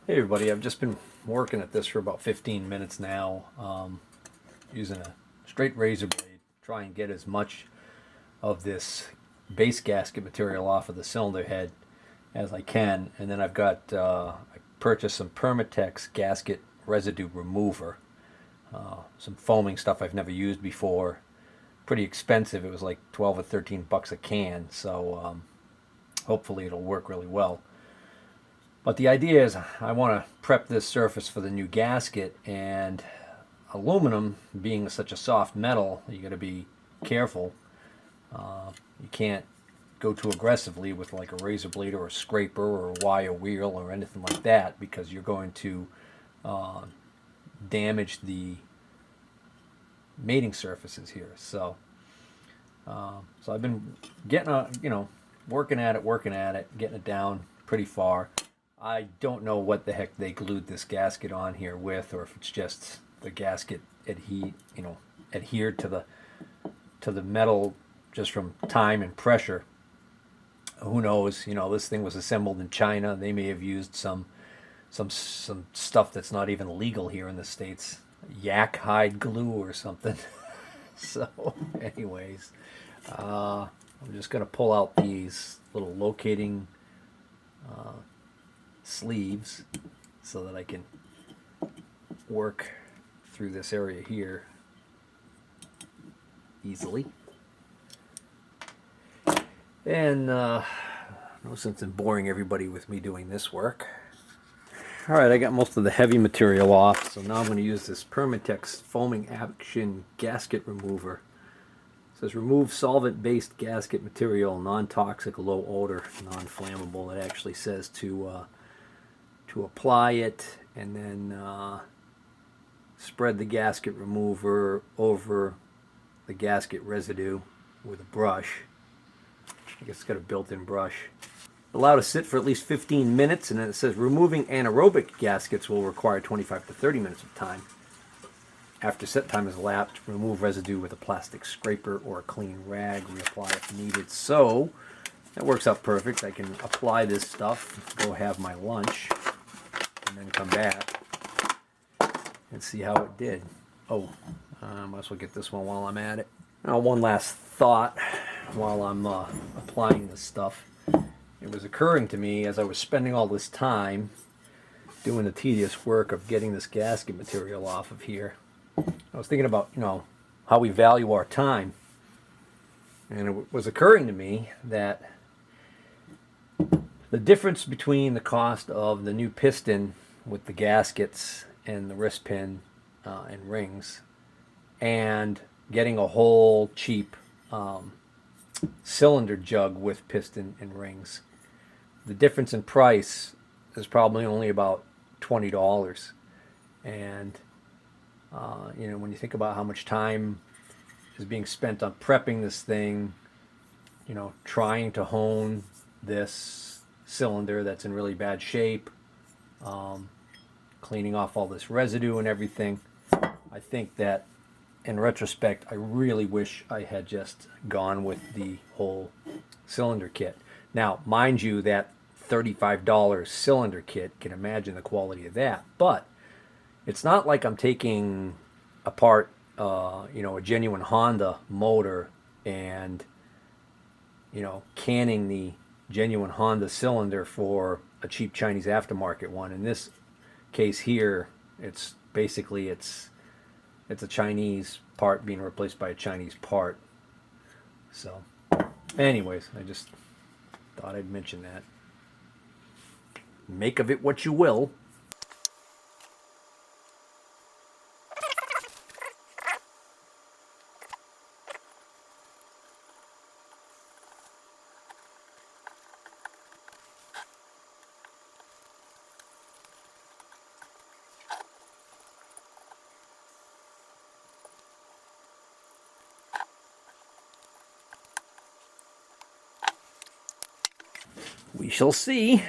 Hey everybody, I've just been working at this for about 15 minutes now, using a straight razor blade, try and get as much of this base gasket material off of the cylinder head as I can. And then I purchased some Permatex gasket residue remover, some foaming stuff I've never used before. Pretty expensive, it was like 12 or 13 bucks a can, so hopefully it'll work really well. But the idea is I want to prep this surface for the new gasket, and aluminum being such a soft metal, you got to be careful. You can't go too aggressively with like a razor blade or a scraper or a wire wheel or anything like that, because you're going to damage the mating surfaces here. So I've been working at it, getting it down pretty far. I don't know what the heck they glued this gasket on here with, or if it's just the gasket adhered to the metal just from time and pressure. Who knows? This thing was assembled in China. They may have used some stuff that's not even legal here in the States, yak hide glue or something. So, anyways, I'm just gonna pull out these little locating sleeves so that I can work through this area here easily. And no sense in boring everybody with me doing this work. Alright, I got most of the heavy material off, so now I'm going to use this Permatex foaming action gasket remover. It says remove solvent-based gasket material, non-toxic, low odor, non-flammable. It actually says to apply it and then spread the gasket remover over the gasket residue with a brush. I guess it's got a built-in brush. Allow to sit for at least 15 minutes, and then it says removing anaerobic gaskets will require 25 to 30 minutes of time. After set time has elapsed, remove residue with a plastic scraper or a clean rag, reapply if needed. So that works out perfect. I can apply this stuff, go have my lunch, and then come back and see how it did. Oh, I might as well get this one while I'm at it. Now, one last thought while I'm applying this stuff. It was occurring to me as I was spending all this time doing the tedious work of getting this gasket material off of here. I was thinking about, how we value our time. And it was occurring to me that the difference between the cost of the new piston with the gaskets and the wrist pin and rings, and getting a whole cheap cylinder jug with piston and rings, the difference in price is probably only about $20. And when you think about how much time is being spent on prepping this thing, trying to hone this cylinder that's in really bad shape, cleaning off all this residue and everything, I think that in retrospect, I really wish I had just gone with the whole cylinder kit. Now, mind you, that $35 cylinder kit, can imagine the quality of that, but it's not like I'm taking apart, a genuine Honda motor and, canning the genuine Honda cylinder for a cheap Chinese aftermarket one. In this case here, it's basically it's a Chinese part being replaced by a Chinese part. So, anyways, I just thought I'd mention that. Make of it what you will. We shall see.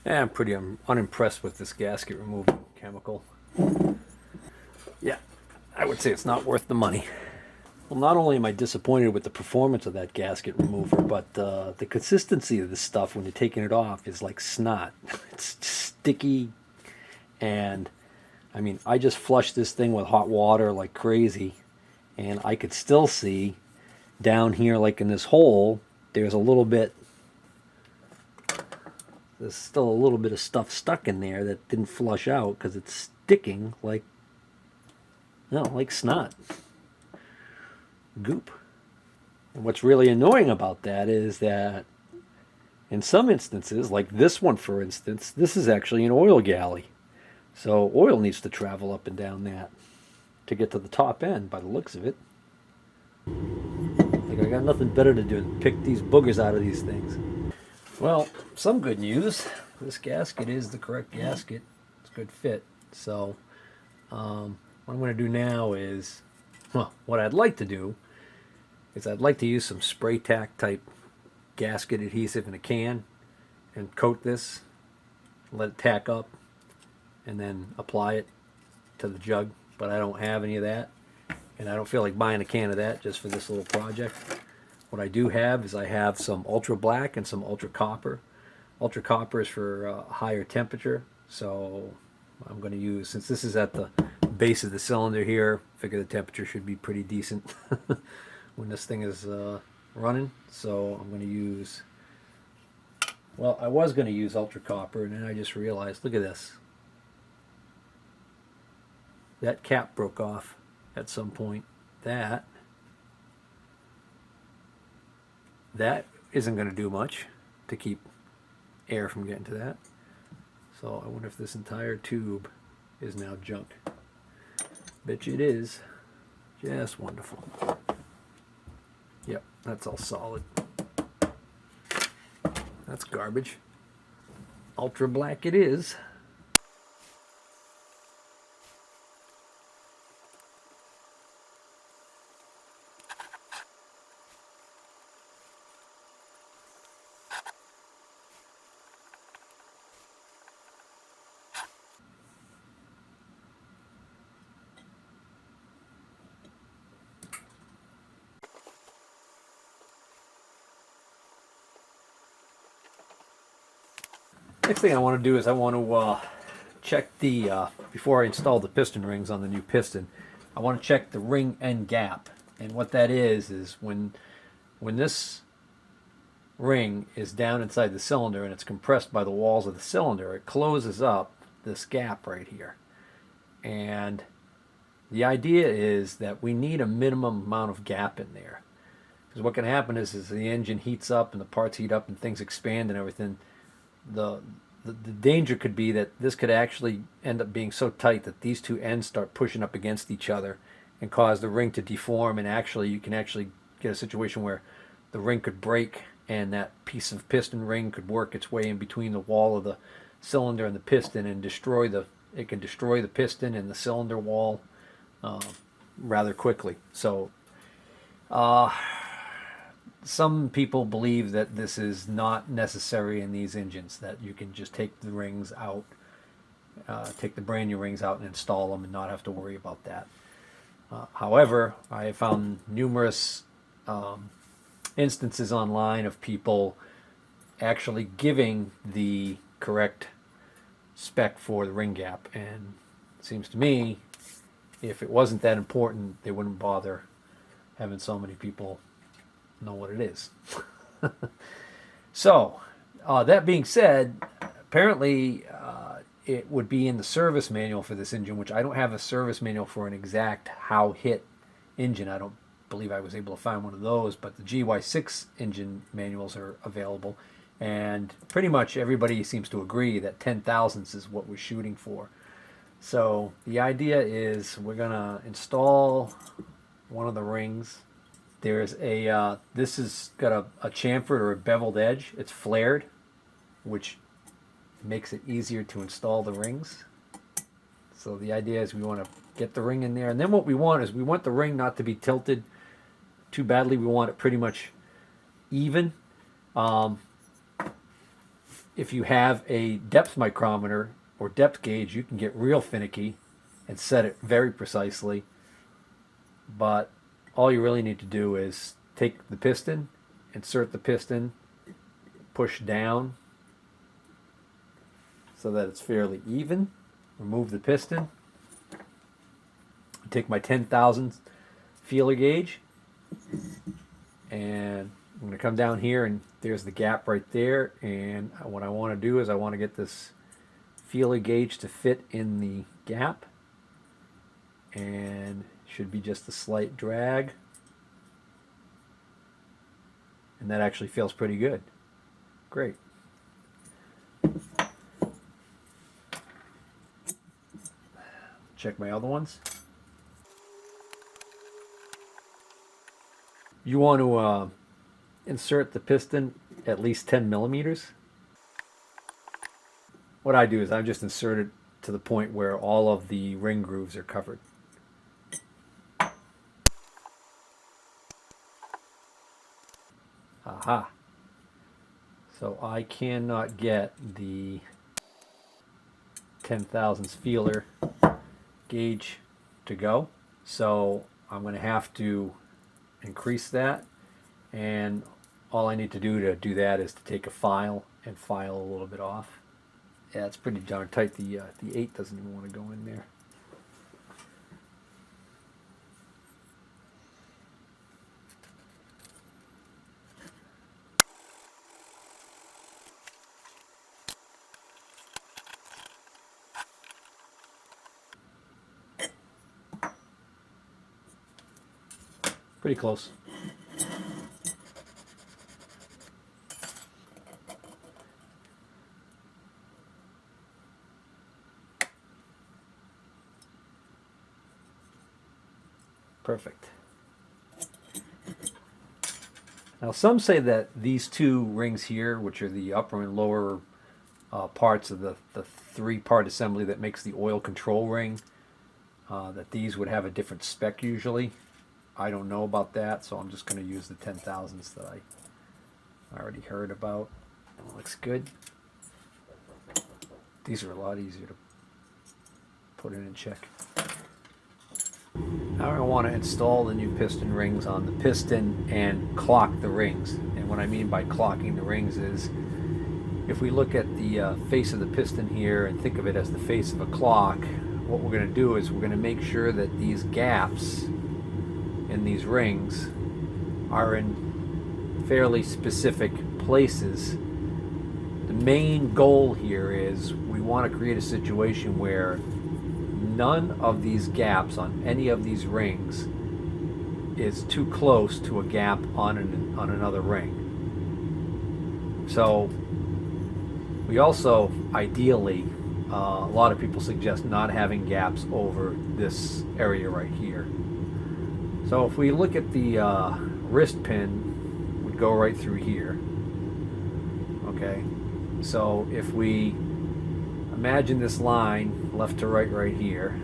I'm pretty unimpressed with this gasket removal chemical. Yeah, I would say it's not worth the money. Well, not only am I disappointed with the performance of that gasket remover, but the consistency of this stuff when you're taking it off is like snot. It's sticky, and I mean, I just flushed this thing with hot water like crazy, and I could still see down here, like in this hole, there's still a little bit of stuff stuck in there that didn't flush out because it's sticking like, like snot. Goop. And what's really annoying about that is that in some instances, like this one for instance, this is actually an oil galley. So oil needs to travel up and down that to get to the top end by the looks of it. Like I got nothing better to do than pick these boogers out of these things. Well, some good news. This gasket is the correct gasket. It's a good fit. So what I'm going to do now is, well, what I'd like to do is I'd like to use some spray tack type gasket adhesive in a can and coat this, let it tack up, and then apply it to the jug. But I don't have any of that, and I don't feel like buying a can of that just for this little project. What I do have is I have some ultra black and some ultra copper. Ultra copper is for higher temperature, so I'm going to use, since this is at the base of the cylinder here, I figure the temperature should be pretty decent when this thing is running. So I'm going to use, well, I was going to use ultra copper, and then I just realized, look at this. That cap broke off at some point. That isn't going to do much to keep air from getting to that. So I wonder if this entire tube is now junk. Bet you it is. Just wonderful. Yep, that's all solid. That's garbage. Ultra black it is. Next thing I want to do is I want to check the, before I install the piston rings on the new piston, I want to check the ring end gap. And what that is when this ring is down inside the cylinder and it's compressed by the walls of the cylinder, it closes up this gap right here. And the idea is that we need a minimum amount of gap in there. Because what can happen is the engine heats up and the parts heat up and things expand and everything, the danger could be that this could actually end up being so tight that these two ends start pushing up against each other and cause the ring to deform, and actually you can actually get a situation where the ring could break and that piece of piston ring could work its way in between the wall of the cylinder and the piston and destroy the piston and the cylinder wall rather quickly. So some people believe that this is not necessary in these engines, that you can just take the rings out, take the brand new rings out and install them and not have to worry about that. However, I found numerous instances online of people actually giving the correct spec for the ring gap, and it seems to me if it wasn't that important, they wouldn't bother having so many people know what it is. So that being said, apparently it would be in the service manual for this engine, which I don't have a service manual for an exact how hit engine. I don't believe I was able to find one of those, but the GY6 engine manuals are available, and pretty much everybody seems to agree that 10 thousandths is what we're shooting for. So the idea is we're gonna install one of the rings. There's a this has got a chamfered or a beveled edge. It's flared, which makes it easier to install the rings. So the idea is we want to get the ring in there, and then what we want is we want the ring not to be tilted too badly. We want it pretty much even. if you have a depth micrometer or depth gauge, you can get real finicky and set it very precisely. But all you really need to do is take the piston, insert the piston, push down so that it's fairly even, remove the piston, take my 10,000 feeler gauge, and I'm going to come down here, and there's the gap right there. And what I want to do is I want to get this feeler gauge to fit in the gap, and should be just a slight drag, and that actually feels pretty good. Great. Check my other ones. You want to insert the piston at least 10 millimeters. What I do is I just insert it to the point where all of the ring grooves are covered. Aha. So I cannot get the 10,000 feeler gauge to go. So I'm going to have to increase that, and all I need to do that is to take a file and file a little bit off. Yeah, it's pretty darn tight. The 8 doesn't even want to go in there. Pretty close. Perfect. Now some say that these two rings here, which are the upper and lower parts of the three-part assembly that makes the oil control ring, that these would have a different spec usually. I don't know about that, so I'm just going to use the 10,000s that I already heard about. Looks good. These are a lot easier to put in and check. Now I want to install the new piston rings on the piston and clock the rings. And what I mean by clocking the rings is, if we look at the face of the piston here and think of it as the face of a clock, what we're going to do is we're going to make sure that these gaps in these rings are in fairly specific places. The main goal here is we want to create a situation where none of these gaps on any of these rings is too close to a gap on another ring. So we also, ideally, a lot of people suggest not having gaps over this area right here. So if we look at the wrist pin, would go right through here. Okay, so if we imagine this line left to right right here,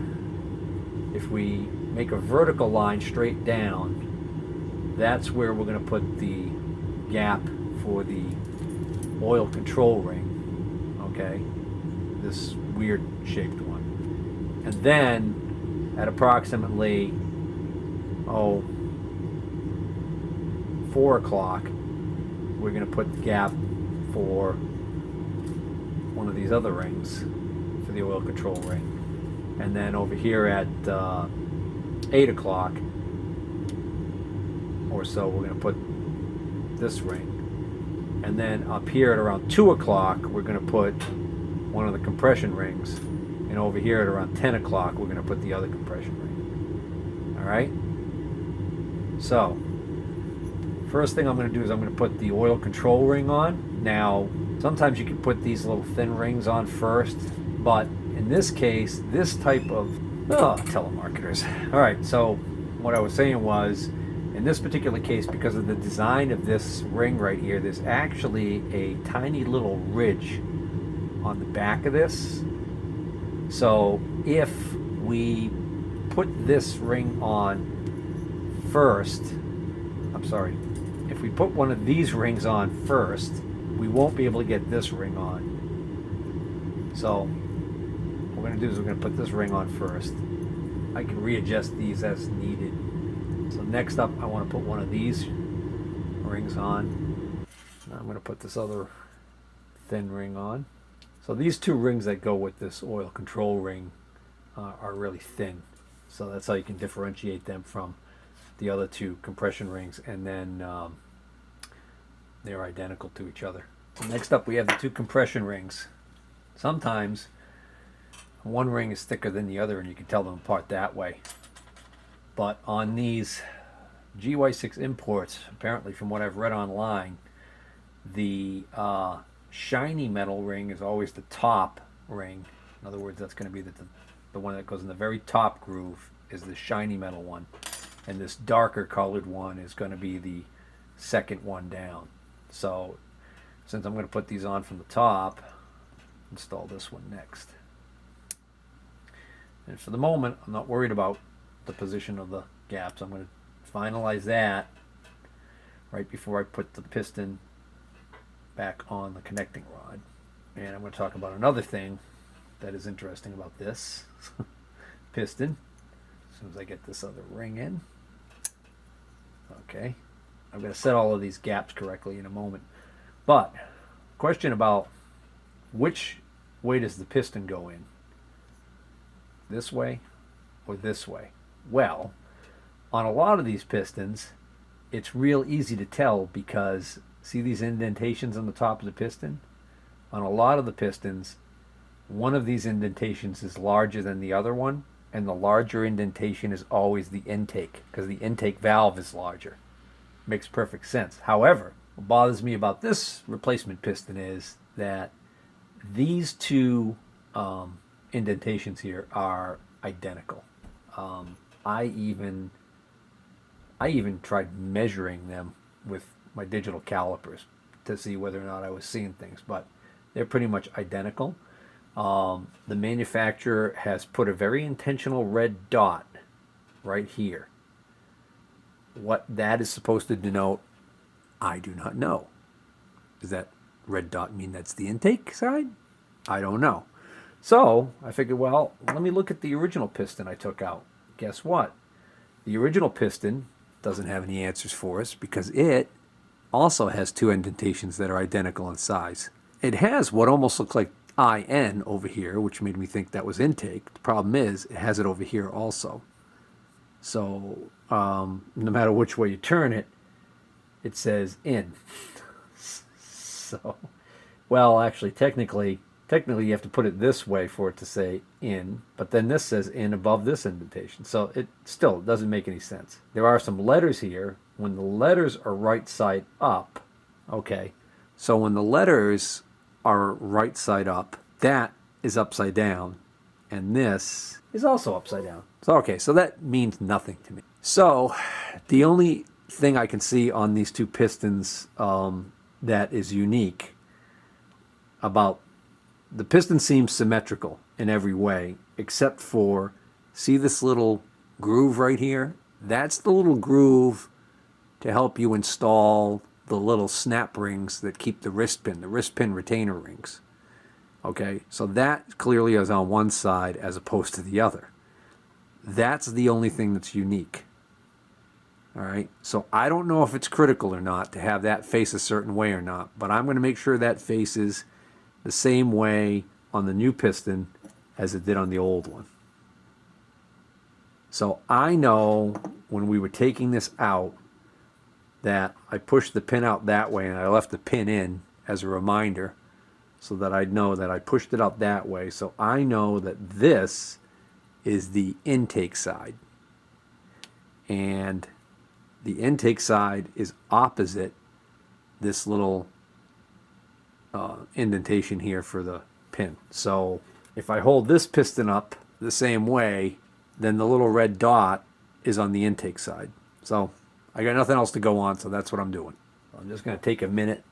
if we make a vertical line straight down, that's where we're going to put the gap for the oil control ring. Okay, this weird shaped one. And then at approximately 4 o'clock, we're going to put the gap for one of these other rings for the oil control ring. And then over here at 8 o'clock or so, we're going to put this ring. And then up here at around 2 o'clock, we're going to put one of the compression rings. And over here at around 10 o'clock, we're going to put the other compression ring. All right? So, first thing I'm going to do is I'm going to put the oil control ring on. Now, sometimes you can put these little thin rings on first, but in this case, this type of telemarketers. All right, so what I was saying was, in this particular case, because of the design of this ring right here, there's actually a tiny little ridge on the back of this. So if we put this ring on first, if we put one of these rings on first, we won't be able to get this ring on. So what we're going to do is we're going to put this ring on first. I can readjust these as needed. So next up, I want to put one of these rings on. Now I'm going to put this other thin ring on. So these two rings that go with this oil control ring are really thin. So that's how you can differentiate them from the other two compression rings, and then they're identical to each other. So next up, we have the two compression rings. Sometimes one ring is thicker than the other and you can tell them apart that way. But on these GY6 imports, apparently from what I've read online, the shiny metal ring is always the top ring. In other words, that's going to be the one that goes in the very top groove is the shiny metal one. And this darker colored one is going to be the second one down. So since I'm going to put these on from the top, install this one next. And for the moment, I'm not worried about the position of the gaps. I'm going to finalize that right before I put the piston back on the connecting rod. And I'm going to talk about another thing that is interesting about this piston. As soon as I get this other ring in. Okay. I'm going to set all of these gaps correctly in a moment. But, question about which way does the piston go in? This way or this way? Well, on a lot of these pistons, it's real easy to tell because see these indentations on the top of the piston? On a lot of the pistons, one of these indentations is larger than the other one, and the larger indentation is always the intake because the intake valve is larger. Makes perfect sense. However, what bothers me about this replacement piston is that these two indentations here are identical. I even tried measuring them with my digital calipers to see whether or not I was seeing things, but they're pretty much identical. The manufacturer has put a very intentional red dot right here. What that is supposed to denote, I do not know. Does that red dot mean that's the intake side? I don't know. So I figured, well, let me look at the original piston I took out. Guess what? The original piston doesn't have any answers for us because it also has two indentations that are identical in size. It has what almost looks like IN over here, which made me think that was intake. The problem is it has it over here also. So no matter which way you turn it, it says in. So, well, actually, technically you have to put it this way for it to say in, but then this says in above this indentation. So it still doesn't make any sense. There are some letters here. When the letters are right side up, okay, so when the letters are right side up, that is upside down, and this is also upside down. So, okay, so that means nothing to me. So the only thing I can see on these two pistons that is unique about the piston seems symmetrical in every way, except for, see this little groove right here? That's the little groove to help you install the little snap rings that keep the wrist pin retainer rings. Okay, so that clearly is on one side as opposed to the other. That's the only thing that's unique. All right, so I don't know if it's critical or not to have that face a certain way or not, but I'm going to make sure that faces the same way on the new piston as it did on the old one. So I know when we were taking this out that I pushed the pin out that way and I left the pin in as a reminder so that I'd know that I pushed it out that way. So I know that this is the intake side. And the intake side is opposite this little indentation here for the pin. So if I hold this piston up the same way, then the little red dot is on the intake side. So I got nothing else to go on, so that's what I'm doing. I'm just going to take a minute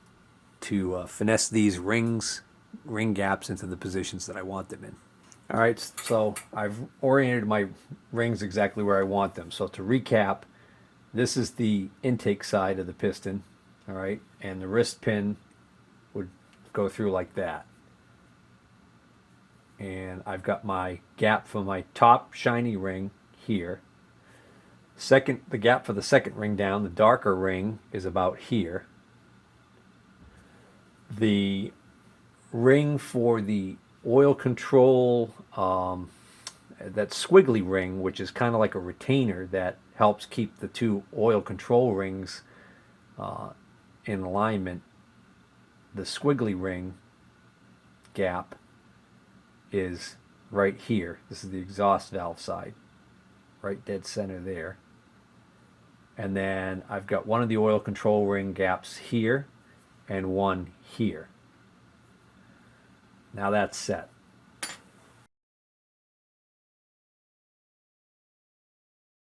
to finesse these ring gaps into the positions that I want them in. All right, so I've oriented my rings exactly where I want them. So to recap, this is the intake side of the piston, all right, and the wrist pin go through like that. And I've got my gap for my top shiny ring here. The gap for the second ring down, the darker ring, is about here. The ring for the oil control, that squiggly ring, which is kind of like a retainer that helps keep the two oil control rings in alignment. The squiggly ring gap is right here. This is the exhaust valve side, right dead center there. And then I've got one of the oil control ring gaps here and one here. Now that's set.